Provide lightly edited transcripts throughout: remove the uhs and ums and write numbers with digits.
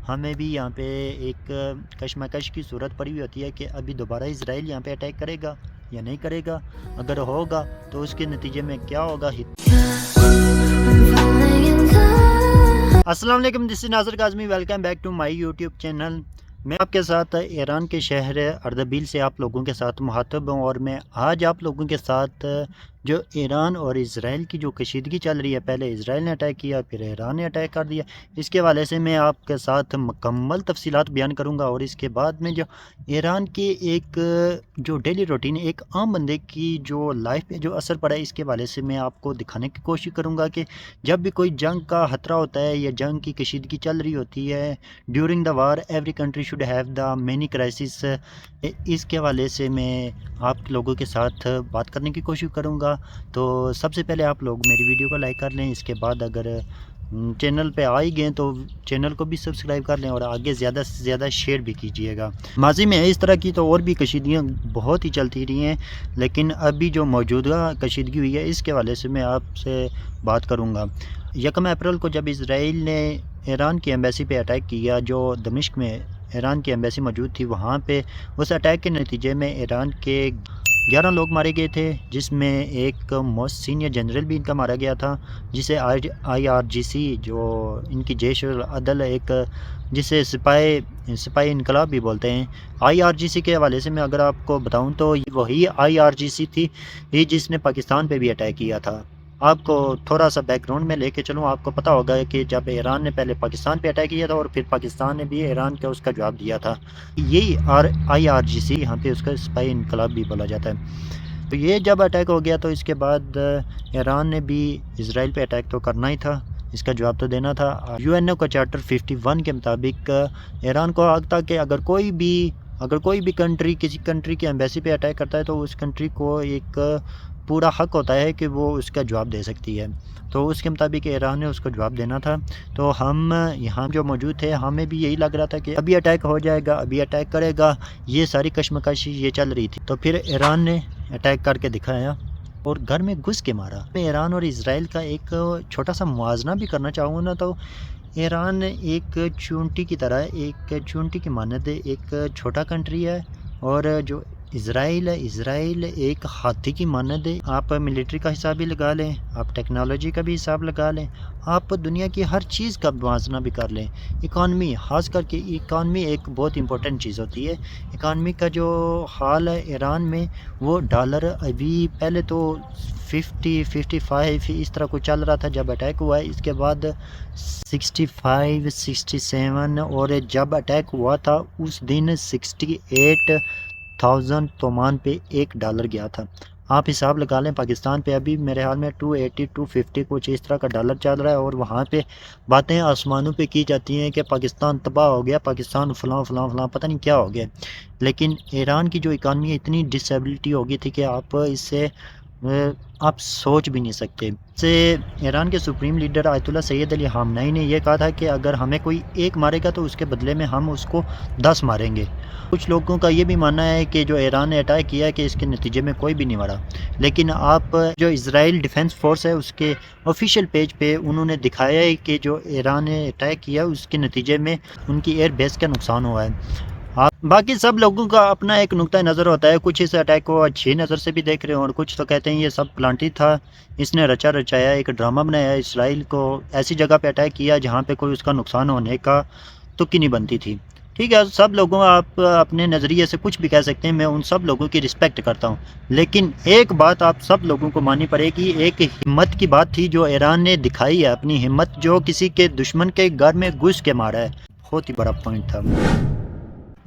ہمیں بھی یہاں پہ ایک کشمکش کی صورت پڑی ہوئی ہوتی ہے کہ ابھی دوبارہ اسرائیل یہاں پہ اٹیک کرے گا یا نہیں کرے گا، اگر ہوگا تو اس کے نتیجے میں کیا ہوگا۔ السلام علیکم، this is Nazir Kazmi, welcome back to my YouTube channel. میں آپ کے ساتھ ایران کے شہر اردبیل سے آپ لوگوں کے ساتھ مخاطب ہوں، اور میں آج آپ لوگوں کے ساتھ جو ایران اور اسرائیل کی جو کشیدگی چل رہی ہے، پہلے اسرائیل نے اٹیک کیا پھر ایران نے اٹیک کر دیا، اس کے حوالے سے میں آپ کے ساتھ مکمل تفصیلات بیان کروں گا، اور اس کے بعد میں جو ایران کے ایک جو ڈیلی روٹین ایک عام بندے کی جو لائف پہ جو اثر پڑا ہے، اس کے حوالے سے میں آپ کو دکھانے کی کوشش کروں گا کہ جب بھی کوئی جنگ کا خطرہ ہوتا ہے یا جنگ کی کشیدگی چل رہی ہوتی ہے، during the war every country should have the many crisis, اس کے حوالے سے میں آپ لوگوں کے ساتھ بات کرنے کی کوشش کروں گا۔ تو سب سے پہلے آپ لوگ میری ویڈیو کو لائک کر لیں، اس کے بعد اگر چینل پہ آ ہی گئے تو چینل کو بھی سبسکرائب کر لیں، اور آگے زیادہ سے زیادہ شیئر بھی کیجیے گا۔ ماضی میں اس طرح کی تو اور بھی کشیدگیاں بہت ہی چلتی رہی ہیں، لیکن ابھی جو موجودہ کشیدگی ہوئی ہے اس کے حوالے سے میں آپ سے بات کروں گا۔ 1 اپریل کو جب اسرائیل نے ایران کی ایمبیسی پہ اٹیک کیا، جو دمشق میں ایران کی ایمبیسی موجود تھی، وہاں پہ اس اٹیک کے نتیجے میں ایران کے 11 لوگ مارے گئے تھے، جس میں ایک موسٹ سینئر جنرل بھی ان کا مارا گیا تھا، جسے IRGC جو ان کی جیش العدل ایک جسے سپاہی انقلاب بھی بولتے ہیں، IRGC کے حوالے سے میں اگر آپ کو بتاؤں تو وہی IRGC تھی یہ جس نے پاکستان پہ بھی اٹیک کیا تھا۔ آپ کو تھوڑا سا بیک گراؤنڈ میں لے کے چلوں، آپ کو پتہ ہوگا کہ جب ایران نے پہلے پاکستان پہ اٹیک کیا تھا اور پھر پاکستان نے بھی ایران کا اس کا جواب دیا تھا، یہی IRGC یہاں پہ اس کا سپاہی انقلاب بھی بولا جاتا ہے۔ تو یہ جب اٹیک ہو گیا تو اس کے بعد ایران نے بھی اسرائیل پہ اٹیک تو کرنا ہی تھا، اس کا جواب تو دینا تھا۔ UNO کا چارٹر 51 کے مطابق ایران کو حق تھا کہ اگر کوئی بھی کنٹری کسی کنٹری کی ایمبیسی پہ اٹیک کرتا ہے تو اس کنٹری کو ایک پورا حق ہوتا ہے کہ وہ اس کا جواب دے سکتی ہے، تو اس کے مطابق ایران نے اس کو جواب دینا تھا۔ تو ہم یہاں جو موجود تھے ہمیں بھی یہی لگ رہا تھا کہ ابھی اٹیک ہو جائے گا، ابھی اٹیک کرے گا، یہ ساری کشمکش یہ چل رہی تھی۔ تو پھر ایران نے اٹیک کر کے دکھایا اور گھر میں گھس کے مارا۔ میں ایران اور اسرائیل کا ایک چھوٹا سا موازنہ بھی کرنا چاہوں گا نا، تو ایران ایک چونٹی کی طرح، ایک چونٹی کی مانند ایک چھوٹا کنٹری ہے، اور جو اسرائیل ایک ہاتھی کی مانند ہے۔ آپ ملٹری کا حساب بھی لگا لیں، آپ ٹیکنالوجی کا بھی حساب لگا لیں، آپ دنیا کی ہر چیز کا موازنہ بھی کر لیں۔ اکانومی، خاص کر کے اکانومی ایک بہت امپورٹنٹ چیز ہوتی ہے۔ اکانومی کا جو حال ہے ایران میں، وہ ڈالر ابھی پہلے تو 55 اس طرح کچھ چل رہا تھا جب اٹیک ہوا ہے، اس کے بعد 65 67، اور جب اٹیک ہوا تھا اس دن 68,000 تومان پہ ایک ڈالر گیا تھا۔ آپ حساب لگا لیں، پاکستان پہ ابھی میرے حال میں 280 250 کچھ اس طرح کا ڈالر چل رہا ہے، اور وہاں پہ باتیں آسمانوں پہ کی جاتی ہیں کہ پاکستان تباہ ہو گیا، پاکستان فلاں فلاں فلاں، پتہ نہیں کیا ہو گیا۔ لیکن ایران کی جو اکانومی اتنی ڈسیبلٹی ہو گئی تھی کہ آپ اس سے آپ سوچ بھی نہیں سکتے۔ سے ایران کے سپریم لیڈر آیت اللہ سید علی خامنئی نے یہ کہا تھا کہ اگر ہمیں کوئی ایک مارے گا تو اس کے بدلے میں ہم اس کو 10 ماریں گے۔ کچھ لوگوں کا یہ بھی ماننا ہے کہ جو ایران نے اٹیک کیا ہے کہ اس کے نتیجے میں کوئی بھی نہیں مرا، لیکن آپ جو اسرائیل ڈیفنس فورس ہے اس کے آفیشیل پیج پہ انہوں نے دکھایا ہے کہ جو ایران نے اٹیک کیا اس کے نتیجے میں ان کی ایئر بیس کا نقصان ہوا ہے۔ باقی سب لوگوں کا اپنا ایک نقطہ نظر ہوتا ہے، کچھ اس اٹیک کو اچھی نظر سے بھی دیکھ رہے ہیں، اور کچھ تو کہتے ہیں یہ سب پلانٹی تھا، اس نے رچا رچایا ایک ڈرامہ بنایا، اسرائیل کو ایسی جگہ پہ اٹیک کیا جہاں پہ کوئی اس کا نقصان ہونے کا تک ہی نہیں بنتی تھی۔ ٹھیک ہے، سب لوگوں آپ اپنے نظریے سے کچھ بھی کہہ سکتے ہیں، میں ان سب لوگوں کی رسپیکٹ کرتا ہوں، لیکن ایک بات آپ سب لوگوں کو ماننی پڑے گی، ایک ہمت کی بات تھی جو ایران نے دکھائی ہے، اپنی ہمت، جو کسی کے دشمن کے گھر میں گھس کے مارا ہے، بہت ہی بڑا پوائنٹ تھا۔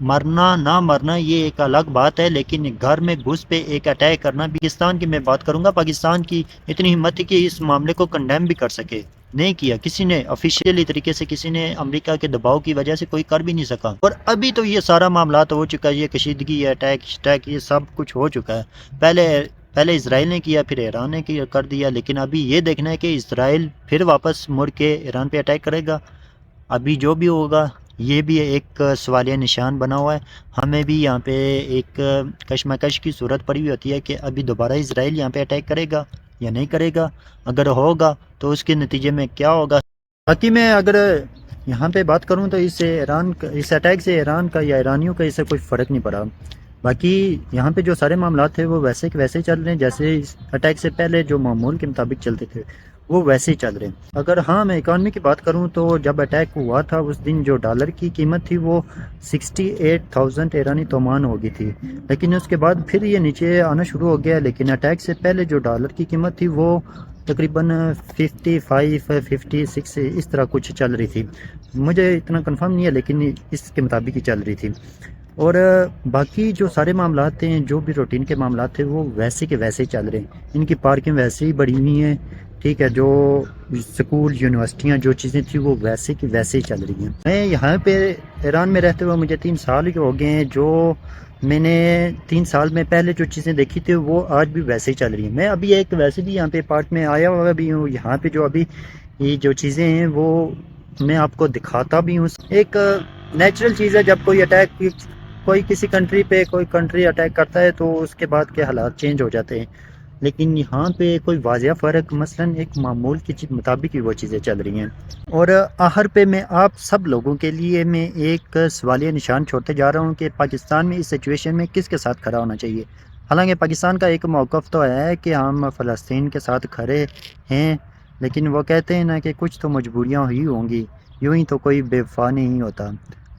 مرنا نہ مرنا یہ ایک الگ بات ہے، لیکن گھر میں گھس پہ ایک اٹیک کرنا، پاکستان کی میں بات کروں گا، پاکستان کی اتنی ہمت تھی کہ اس معاملے کو کنڈیم بھی کر سکے، نہیں کیا کسی نے، آفیشیلی طریقے سے کسی نے، امریکہ کے دباؤ کی وجہ سے کوئی کر بھی نہیں سکا۔ اور ابھی تو یہ سارا معاملات ہو چکا ہے، یہ کشیدگی، یہ اٹیک، یہ سب کچھ ہو چکا ہے۔ پہلے اسرائیل نے کیا، پھر ایران نے کر دیا، لیکن ابھی یہ دیکھنا ہے کہ اسرائیل پھر واپس مڑ کے ایران پہ اٹیک کرے گا۔ ابھی جو بھی ہوگا یہ بھی ایک سوالیہ نشان بنا ہوا ہے۔ ہمیں بھی یہاں پہ ایک کشمکش کی صورت پڑی ہوئی ہوتی ہے کہ ابھی دوبارہ اسرائیل یہاں پہ اٹیک کرے گا یا نہیں کرے گا، اگر ہوگا تو اس کے نتیجے میں کیا ہوگا۔ باقی میں اگر یہاں پہ بات کروں تو اس اٹیک سے ایران کا یا ایرانیوں کا اس سے کوئی فرق نہیں پڑا. باقی یہاں پہ جو سارے معاملات تھے وہ ویسے کے ویسے چل رہے ہیں جیسے اس اٹیک سے پہلے جو معمول کے مطابق چلتے تھے وہ ویسے ہی چل رہے ہیں. اگر ہاں میں اکانومی کی بات کروں تو جب اٹیک ہوا تھا اس دن جو ڈالر کی قیمت تھی وہ 68,000 ایرانی تومان ہو گئی تھی، لیکن اس کے بعد پھر یہ نیچے آنا شروع ہو گیا. لیکن اٹیک سے پہلے جو ڈالر کی قیمت تھی وہ تقریباً 55 56 اس طرح کچھ چل رہی تھی. مجھے اتنا کنفرم نہیں ہے لیکن اس کے مطابق ہی چل رہی تھی. اور باقی جو سارے معاملات ہیں جو بھی روٹین کے معاملات تھے وہ ویسے کے ویسے ہی چل رہے ہیں. ان کی پارکنگ ویسے ہی بڑی ہوئی ہیں، ٹھیک ہے، جو سکول یونیورسٹیاں جو چیزیں تھیں وہ ویسے کی ویسے ہی چل رہی ہیں. میں یہاں پہ ایران میں رہتے ہوئے مجھے 3 سال ہی ہو گئے ہیں، جو میں نے 3 سال میں پہلے جو چیزیں دیکھی تھی وہ آج بھی ویسے ہی چل رہی ہیں. میں ابھی ایک ویسے بھی یہاں پہ پارٹ میں آیا ہوا بھی ہوں، یہاں پہ جو ابھی یہ جو چیزیں ہیں وہ میں آپ کو دکھاتا بھی ہوں. ایک نیچرل چیز ہے، جب کوئی کسی کنٹری پہ کوئی کنٹری اٹیک کرتا ہے تو اس کے بعد کے حالات چینج ہو جاتے ہیں. لیکن یہاں پہ کوئی واضح فرق مثلا ایک معمول کے مطابق ہی وہ چیزیں چل رہی ہیں. اور آخر پہ میں آپ سب لوگوں کے لیے میں ایک سوالیہ نشان چھوڑتے جا رہا ہوں کہ پاکستان میں اس سچویشن میں کس کے ساتھ کھڑا ہونا چاہیے. حالانکہ پاکستان کا ایک موقف تو ہے کہ ہم فلسطین کے ساتھ کھڑے ہیں، لیکن وہ کہتے ہیں نا کہ کچھ تو مجبوریاں ہی ہوں گی، یوں ہی تو کوئی بے وفا نہیں ہوتا.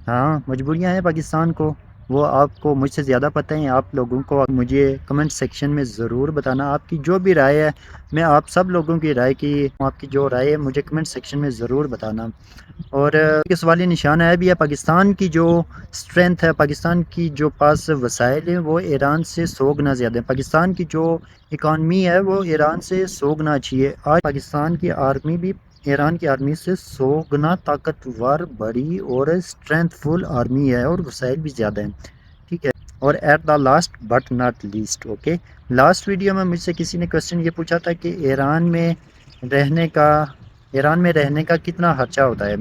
ہاں مجبوریاں ہیں پاکستان کو، وہ آپ کو مجھ سے زیادہ پتہ ہیں. آپ لوگوں کو مجھے کمنٹ سیکشن میں ضرور بتانا آپ کی جو بھی رائے ہے. میں آپ سب لوگوں کی رائے آپ کی جو رائے ہے مجھے کمنٹ سیکشن میں ضرور بتانا. اور ایک سوالی نشان ہے بھی ہے، پاکستان کی جو اسٹرینتھ ہے، پاکستان کی جو پاس وسائل ہیں وہ ایران سے 100 گنا زیادہ ہے. پاکستان کی جو اکانومی ہے وہ ایران سے 100 گنا اچھی ہے. آج پاکستان کی آرمی بھی ایران کی آرمی سے 100 گنا طاقتور، بڑی اور اسٹرینتھ فل آرمی ہے اور وسائل بھی زیادہ ہیں، ٹھیک ہے. اور at the last but not least, okay, لاسٹ ویڈیو میں مجھ سے کسی نے کوسچن یہ پوچھا تھا کہ ایران میں رہنے کا کتنا خرچہ ہوتا ہے.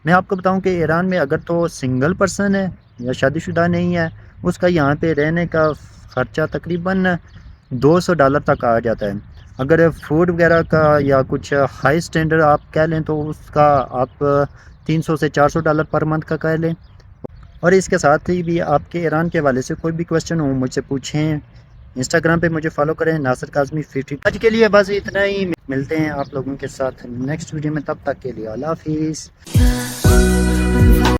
میں آپ کو بتاؤں کہ ایران میں اگر تو سنگل پرسن ہے یا شادی شدہ نہیں ہے، اس کا یہاں پہ رہنے کا خرچہ تقریباً $200 تک آ جاتا ہے. اگر فوڈ وغیرہ کا یا کچھ ہائی سٹینڈرڈ آپ کہہ لیں تو اس کا آپ $300 سے $400 پر منتھ کا کہہ لیں. اور اس کے ساتھ ہی بھی آپ کے ایران کے حوالے سے کوئی بھی کوسچن ہو مجھ سے پوچھیں. انسٹاگرام پہ مجھے فالو کریں، ناصر کاظمی 50. آج کے لیے بس اتنا ہی، ملتے ہیں آپ لوگوں کے ساتھ نیکسٹ ویڈیو میں، تب تک کے لیے اللہ حافظ.